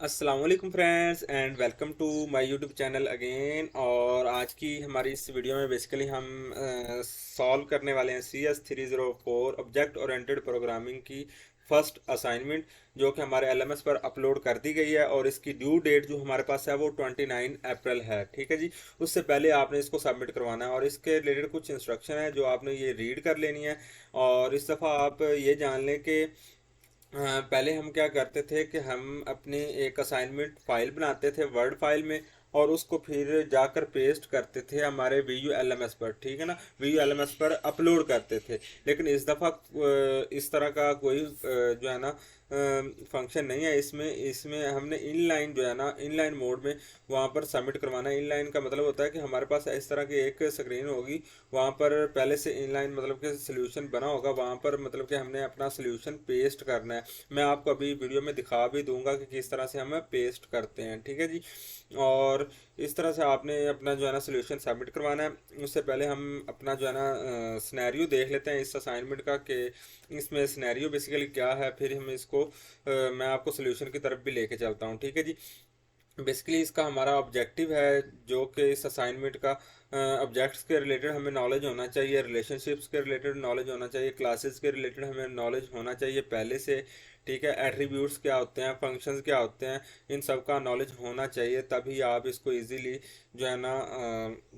अस्सलाम वालेकुम friends and welcome to my YouTube channel again. और आज की हमारी इस वीडियो में बेसिकली हम सॉल्व करने वाले हैं CS 304 ऑब्जेक्ट ओरिएंटेड प्रोग्रामिंग की फर्स्ट असाइनमेंट, जो कि हमारे LMS पर अपलोड कर दी गई है। और इसकी ड्यू डेट जो हमारे पास है वो 29 अप्रैल है। ठीक है जी, उससे पहले आपने इसको सबमिट करवाना है और इसके रिलेटेड कुछ इंस्ट्रक्शन है जो आपने ये रीड कर लेनी है। और इस दफ़ा आप ये जान लें कि पहले हम क्या करते थे कि हम अपनी एक असाइनमेंट फाइल बनाते थे वर्ड फाइल में, और उसको फिर जाकर पेस्ट करते थे हमारे VULMS पर। ठीक है ना, VULMS पर अपलोड करते थे। लेकिन इस दफ़ा इस तरह का कोई जो है ना फंक्शन नहीं है इसमें। इसमें हमने इनलाइन जो है ना, इनलाइन मोड में वहाँ पर सबमिट करवाना है। इनलाइन का मतलब होता है कि हमारे पास इस तरह की एक स्क्रीन होगी, वहाँ पर पहले से इनलाइन मतलब कि सोल्यूशन बना होगा, वहाँ पर मतलब कि हमने अपना सोल्यूशन पेस्ट करना है। मैं आपको अभी वीडियो में दिखा भी दूंगा कि किस तरह से हम पेस्ट करते हैं। ठीक है जी, और इस तरह से आपने अपना जो है ना सोल्यूशन सबमिट करवाना है। उससे पहले हम अपना जो है ना सिनेरियो देख लेते हैं इस असाइनमेंट का, कि इसमें सिनेरियो बेसिकली क्या है। फिर हम इसको मैं आपको सोल्यूशन की तरफ भी लेके चलता हूँ। ठीक है जी, बेसिकली इसका हमारा ऑब्जेक्टिव है जो कि इस असाइनमेंट का ऑब्जेक्ट्स के रिलेटेड हमें नॉलेज होना चाहिए, रिलेशनशिप्स के रिलेटेड नॉलेज होना चाहिए, क्लासेस के रिलेटेड हमें नॉलेज होना चाहिए पहले से। ठीक है, एट्रीब्यूट्स क्या होते हैं, फंक्शंस क्या होते हैं, इन सब का नॉलेज होना चाहिए, तभी आप इसको इजीली जो है ना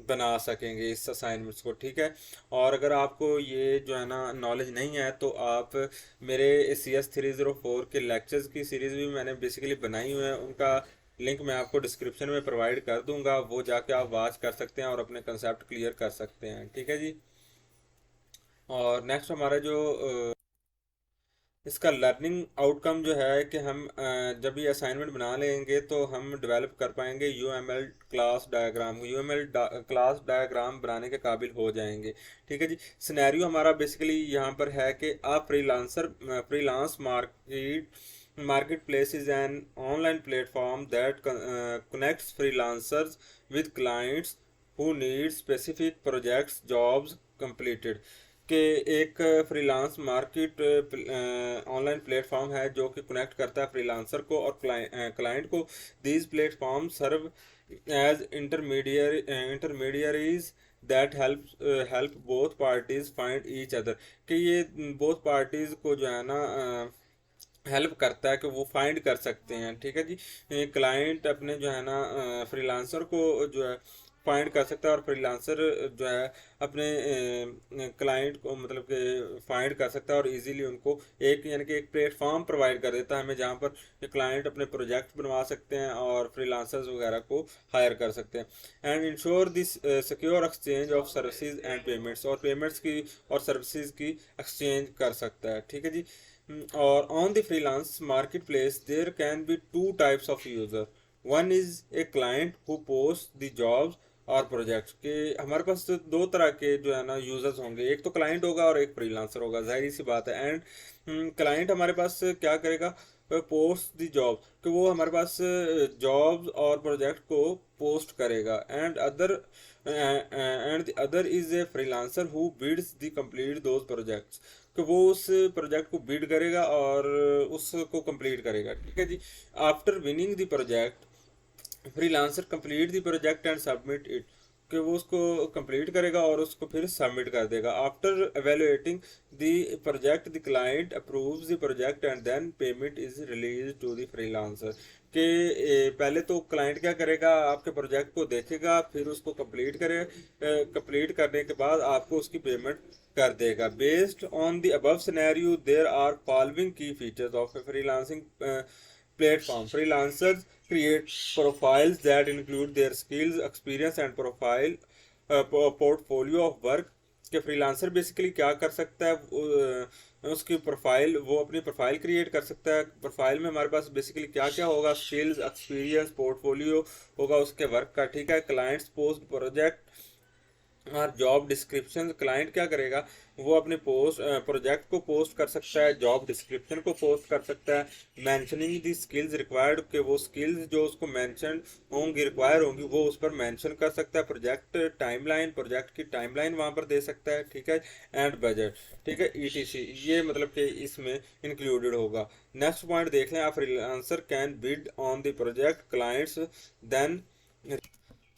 बना सकेंगे इस असाइनमेंट्स को। ठीक है, और अगर आपको ये जो है ना नॉलेज नहीं है तो आप मेरे CS 304 के लेक्चर्स की सीरीज़ भी मैंने बेसिकली बनाई हुई है, उनका लिंक मैं आपको डिस्क्रिप्शन में प्रोवाइड कर दूंगा। वो जाके आप वॉच कर सकते हैं और अपने कंसेप्ट क्लियर कर सकते हैं। ठीक है जी, और नेक्स्ट हमारा जो इसका लर्निंग आउटकम जो है कि हम जब ये असाइनमेंट बना लेंगे तो हम डेवलप कर पाएंगे UML class diagram, UML class diagram बनाने के काबिल हो जाएंगे। ठीक है जी, सिनेरियो हमारा बेसिकली यहाँ पर है कि freelance marketplace is an online platform that connects freelancers with clients who need specific projects jobs completed। के एक फ्रीलांस मार्केट ऑनलाइन प्लेटफॉर्म है जो कि कनेक्ट करता है फ्रीलांसर को और क्लाइंट को। These platform serve as intermediaries that help both parties find each other. कि ये बोथ पार्टीज को जो है ना हेल्प करता है कि वो फाइंड कर सकते हैं। ठीक है जी, क्लाइंट अपने जो है ना फ्रीलांसर को जो है फाइंड कर सकता है, और फ्रीलांसर जो है अपने क्लाइंट को मतलब कि फाइंड कर सकता है और इजीली उनको एक यानी कि एक प्लेटफॉर्म प्रोवाइड कर देता है हमें, जहाँ पर क्लाइंट अपने प्रोजेक्ट बनवा सकते हैं और फ्रीलांसर्स वगैरह को हायर कर सकते हैं। And ensure this secure exchange of services and payments, और पेमेंट्स की और सर्विसेज की एक्सचेंज कर सकता है। ठीक है जी, or on the freelance marketplace there can be two types of user. One is a client who posts the jobs और प्रोजेक्ट्स के। हमारे पास तो दो तरह के जो है ना यूजर्स होंगे, एक तो क्लाइंट होगा और एक फ्रीलांसर होगा, जाहिर सी बात है। एंड क्लाइंट हमारे पास क्या करेगा, पोस्ट द जॉब, कि वो हमारे पास जॉब्स और प्रोजेक्ट को पोस्ट करेगा। And the other is a freelancer who bids the complete those projects, कि वो उस प्रोजेक्ट को बिड करेगा और उसको कंप्लीट करेगा। ठीक है जी, after winning the project freelancer complete the project and submit it, कि वो उसको कंप्लीट करेगा और उसको फिर सबमिट कर देगा। After evaluating the project the client approves the project and then payment is release to the freelancer. कि पहले तो क्लाइंट क्या करेगा, आपके प्रोजेक्ट को देखेगा, फिर उसको कंप्लीट करने के बाद आपको उसकी पेमेंट कर देगा। Based on the above scenario there are following key features of a freelancing platform. Freelancers create profiles that include their skills, experience and portfolio of work। कि फ्रीलांसर बेसिकली क्या कर सकता है, उसकी प्रोफाइल, वो अपनी प्रोफाइल क्रिएट कर सकता है। प्रोफाइल में हमारे पास बेसिकली क्या क्या होगा, स्किल्स, एक्सपीरियंस, पोर्टफोलियो होगा उसके वर्क का। ठीक है, क्लाइंट्स पोस्ट प्रोजेक्ट और जॉब डिस्क्रिप्शन, क्लाइंट क्या करेगा, वो अपने पोस्ट प्रोजेक्ट को पोस्ट कर सकता है, जॉब डिस्क्रिप्शन को पोस्ट कर सकता है, मेंशनिंग दी स्किल्स रिक्वायर्ड, के वो स्किल्स जो उसको मेंशन होंगी, रिक्वायर होंगी, वो उस पर मेंशन कर सकता है, प्रोजेक्ट टाइमलाइन, प्रोजेक्ट की टाइमलाइन वहाँ पर दे सकता है, ठीक है, एंड बजट, ठीक है, ईटीसी, ये मतलब कि इसमें इंक्लूडेड होगा। नेक्स्ट पॉइंट देख लें, आप freelancer can bid on the project clients then.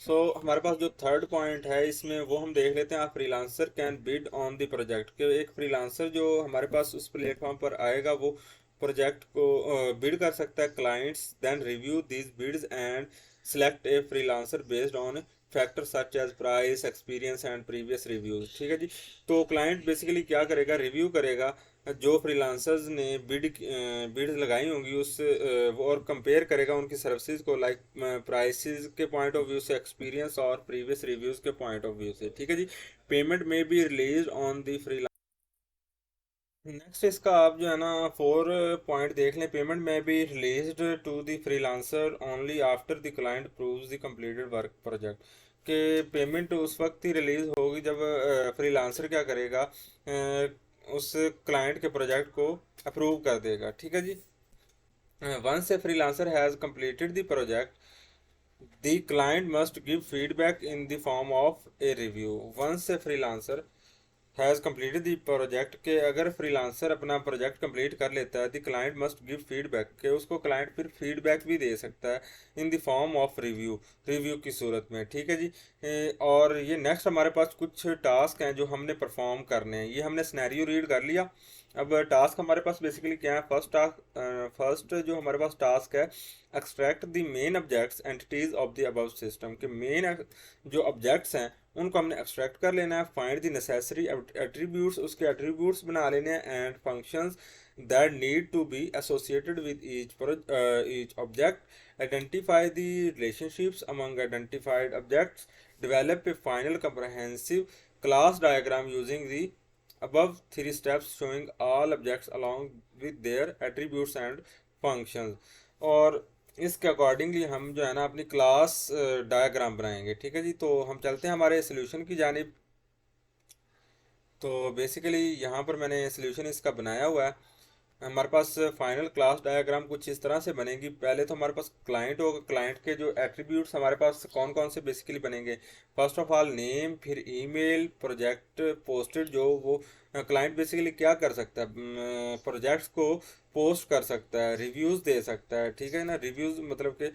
हमारे पास जो थर्ड पॉइंट है इसमें वो हम देख लेते हैं, आप freelancer can bid on the project, के एक फ्रीलांसर जो हमारे पास उस प्लेटफॉर्म पर आएगा वो प्रोजेक्ट को बिड कर सकता है, clients then review this bids and select a freelancer based on factor such as price, experience and previous reviews, ठीक है जी। तो क्लाइंट बेसिकली क्या करेगा, रिव्यू करेगा जो फ्रीलांसर्स ने बिड्स लगाई होंगी उस और कंपेयर करेगा उनकी सर्विसेज को, लाइक प्राइसेस के पॉइंट ऑफ व्यू से, एक्सपीरियंस और प्रीवियस रिव्यूज के पॉइंट ऑफ व्यू से, ठीक है जी। Payment may be release on the free. Next इसका आप जो है ना फोर पॉइंट देख लें, payment may be released to the freelancer only after the client proves the completed work project, के पेमेंट उस वक्त ही रिलीज होगी जब फ्रीलांसर क्या करेगा, उस क्लाइंट के प्रोजेक्ट को अप्रूव कर देगा, ठीक है जी। Once a freelancer has completed the project, the client must give feedback in the form of a review. Once a freelancer has completed the project, के अगर फ्रीलांसर अपना प्रोजेक्ट कंप्लीट कर लेता है, the client must give feedback, के उसको client फिर feedback भी दे सकता है in the form of review, review की सूरत में, ठीक है जी। और ये नेक्स्ट हमारे पास कुछ टास्क हैं जो हमने परफॉर्म करने हैं, ये हमने स्नैरियो रीड कर लिया। अब टास्क हमारे पास बेसिकली क्या है, फर्स्ट जो हमारे पास टास्क है, extract the main objects entities of the above system, के मेन जो ऑब्जेक्ट्स हैं उनको हमने एक्सट्रैक्ट कर लेना है, फाइंड द नेसेसरी एट्रीब्यूट्स, उसके एट्रीब्यूट्स बना लेने हैं, and functions that need to be associated with each object, identify the relationships among identified objects, develop a final comprehensive class diagram using the above three steps showing all objects along with their attributes and functions। और इसके accordingly हम जो है ना अपनी class diagram बनाएंगे, ठीक है जी। तो हम चलते हैं हमारे सोल्यूशन की जानिब। तो बेसिकली यहाँ पर मैंने सोल्यूशन इसका बनाया हुआ है। हमारे पास फाइनल क्लास डायग्राम कुछ इस तरह से बनेगी। पहले तो हमारे पास क्लाइंट होगा, क्लाइंट के जो एट्रीब्यूट्स हमारे पास कौन कौन से बेसिकली बनेंगे, फर्स्ट ऑफ ऑल नेम, फिर ईमेल, प्रोजेक्ट पोस्टेड, जो वो क्लाइंट बेसिकली क्या कर सकता है, प्रोजेक्ट्स को पोस्ट कर सकता है, रिव्यूज़ दे सकता है, ठीक है ना, रिव्यूज़ मतलब कि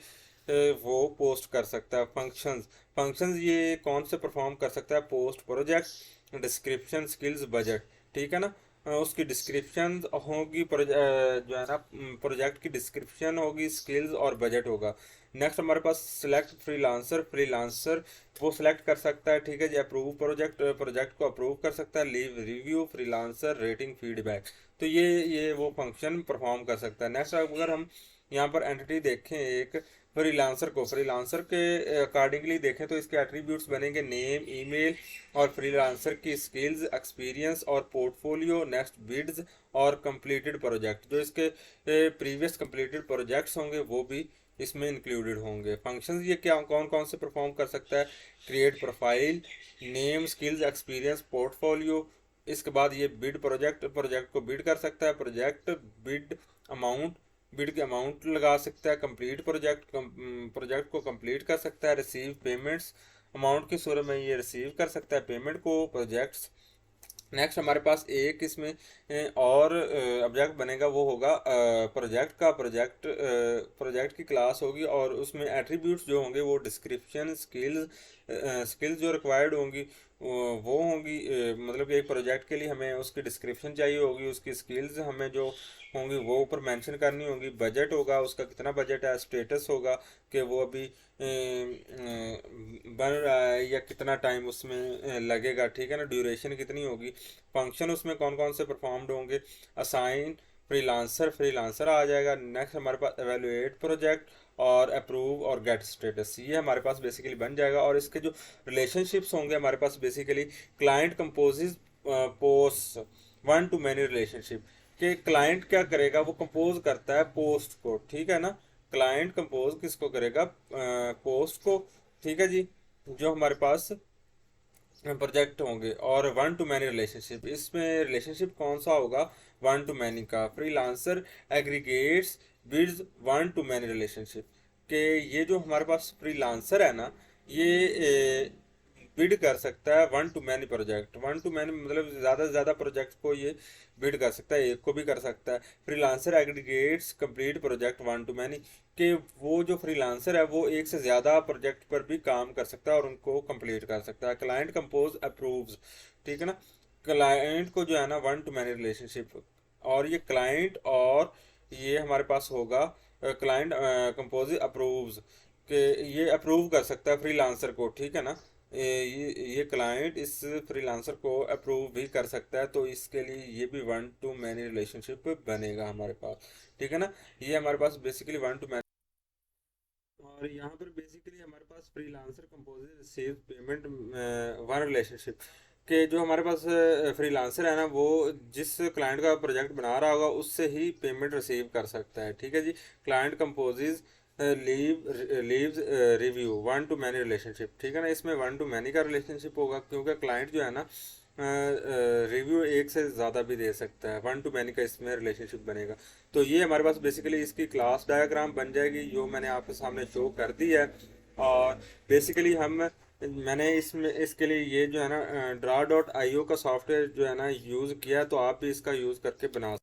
वो पोस्ट कर सकता है। फंक्शंस, फंक्शंस ये कौन से परफॉर्म कर सकता है, post project, description, skills, budget, ठीक है ना। उसकी डिस्क्रिप्शन होगी, जो है ना प्रोजेक्ट की डिस्क्रिप्शन होगी, स्किल्स और बजट होगा। नेक्स्ट हमारे पास सिलेक्ट फ्रीलांसर, फ्रीलांसर वो सिलेक्ट कर सकता है, ठीक है जी। अप्रूव प्रोजेक्ट, प्रोजेक्ट को अप्रूव कर सकता है। Leave review, freelancer rating, feedback, तो ये वो फंक्शन परफॉर्म कर सकता है। नेक्स्ट अगर हम यहाँ पर एंटिटी देखें एक फ्रीलांसर को, फ्रीलांसर के अकॉर्डिंगली देखें तो इसके एट्रीब्यूट्स बनेंगे नेम, ईमेल और फ्रीलांसर की स्किल्स, एक्सपीरियंस और पोर्टफोलियो, नेक्स्ट बिड्स और कंप्लीटेड प्रोजेक्ट, जो इसके प्रीवियस कंप्लीटेड प्रोजेक्ट्स होंगे वो भी इसमें इंक्लूडेड होंगे। फंक्शंस ये क्या कौन कौन से परफॉर्म कर सकता है, create profile, name, skills, experience, portfolio. इसके बाद ये बिड प्रोजेक्ट, प्रोजेक्ट को बिड कर सकता है, प्रोजेक्ट बिड अमाउंट, बिड के अमाउंट लगा सकता है, कंप्लीट प्रोजेक्ट, प्रोजेक्ट को कंप्लीट कर सकता है, रिसीव पेमेंट्स, अमाउंट की सूरत में ये रिसीव कर सकता है पेमेंट को, प्रोजेक्ट्स। नेक्स्ट हमारे पास एक इसमें और ऑब्जेक्ट बनेगा, वो होगा प्रोजेक्ट का, प्रोजेक्ट प्रोजेक्ट की क्लास होगी और उसमें एट्रीब्यूट्स जो होंगे वो डिस्क्रिप्शन, स्किल्स, स्किल्स जो रिक्वायर्ड होंगी वो होंगी, मतलब कि एक प्रोजेक्ट के लिए हमें उसकी डिस्क्रिप्शन चाहिए होगी, उसकी स्किल्स हमें जो होंगी वो ऊपर मेंशन करनी होगी, बजट होगा, उसका कितना बजट है, स्टेटस होगा कि वो अभी बन रहा है या कितना टाइम उसमें लगेगा, ठीक है ना, ड्यूरेशन कितनी होगी, फंक्शन उसमें कौन कौन से परफॉर्म्ड होंगे, असाइन फ्रीलांसर, फ्रीलांसर आ जाएगा। नेक्स्ट हमारे पास एवेलुएट प्रोजेक्ट और अप्रूव और गेट स्टेटस, ये हमारे पास बेसिकली बन जाएगा। और इसके जो रिलेशनशिप्स होंगे हमारे पास basically client composes post one to many relationship, कि क्लाइंट क्या करेगा, वो कंपोज करता है पोस्ट को, ठीक है ना, क्लाइंट कंपोज किसको करेगा, पोस्ट को, ठीक है जी। जो हमारे पास प्रोजेक्ट होंगे। और वन टू मैनी रिलेशनशिप, इसमें रिलेशनशिप कौन सा होगा? वन टू मैनी का। Freelancer aggregates bids one to many relationship, के ये जो हमारे पास फ्रीलांसर है ना, ये बिड कर सकता है one to many project. One to many मतलब ज़्यादा से ज़्यादा प्रोजेक्ट को ये बिड कर सकता है, एक को भी कर सकता है। Freelancer aggregates complete project one to many, कि वो जो फ्रीलांसर है वो एक से ज़्यादा प्रोजेक्ट पर भी काम कर सकता है और उनको कंप्लीट कर सकता है। क्लाइंट कंपोज अप्रूव्स, ठीक है ना। क्लाइंट को जो है ना वन टू मैनी रिलेशनशिप, और ये क्लाइंट और ये हमारे पास होगा क्लाइंट कंपोज अप्रूव्स, कि ये अप्रूव कर सकता है फ्रीलांसर को, ठीक है ना। ये क्लाइंट इस फ्रीलांसर को अप्रूव भी कर सकता है, तो इसके लिए ये भी वन टू मैनी रिलेशनशिप बनेगा हमारे पास, ठीक है ना। ये हमारे पास बेसिकली वन टू। और यहाँ पर बेसिकली हमारे पास freelancer composer receive payment one relationship, के जो हमारे पास फ्रीलांसर है ना, वो जिस क्लाइंट का प्रोजेक्ट बना रहा होगा उससे ही पेमेंट रिसीव कर सकता है, ठीक है जी। Client composes leaves review one to many relationship, ठीक है ना। इसमें वन टू मैनी का रिलेशनशिप होगा, क्योंकि क्लाइंट जो है ना रिव्यू एक से ज़्यादा भी दे सकता है। वन टू मैनी का इसमें रिलेशनशिप बनेगा। तो ये हमारे पास बेसिकली इसकी क्लास डायग्राम बन जाएगी, जो मैंने आपके सामने शो कर दी है। और बेसिकली हम मैंने इसमें इसके लिए ये जो है ना draw.io का सॉफ्टवेयर जो है ना यूज़ किया है, तो आप भी इसका यूज़ करके बना।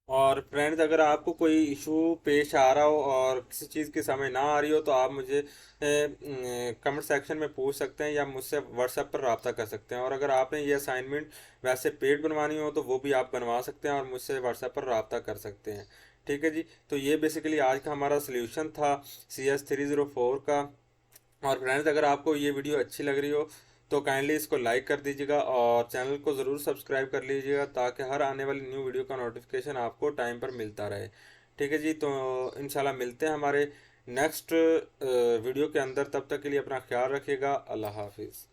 और फ्रेंड्स, अगर आपको कोई इशू पेश आ रहा हो और किसी चीज़ की समझ ना आ रही हो, तो आप मुझे कमेंट सेक्शन में पूछ सकते हैं या मुझसे व्हाट्सएप पर रब्ता कर सकते हैं। और अगर आपने ये असाइनमेंट वैसे पेड बनवानी हो तो वो भी आप बनवा सकते हैं और मुझसे व्हाट्सएप पर रब्ता कर सकते हैं, ठीक है जी। तो ये बेसिकली आज का हमारा सोल्यूशन था CS304 का। और फ्रेंड्स, अगर आपको ये वीडियो अच्छी लग रही हो तो काइंडली इसको लाइक कर दीजिएगा और चैनल को ज़रूर सब्सक्राइब कर लीजिएगा, ताकि हर आने वाली न्यू वीडियो का नोटिफिकेशन आपको टाइम पर मिलता रहे, ठीक है जी। तो इंशाल्लाह मिलते हैं हमारे नेक्स्ट वीडियो के अंदर। तब तक के लिए अपना ख्याल रखिएगा। अल्लाह हाफिज़।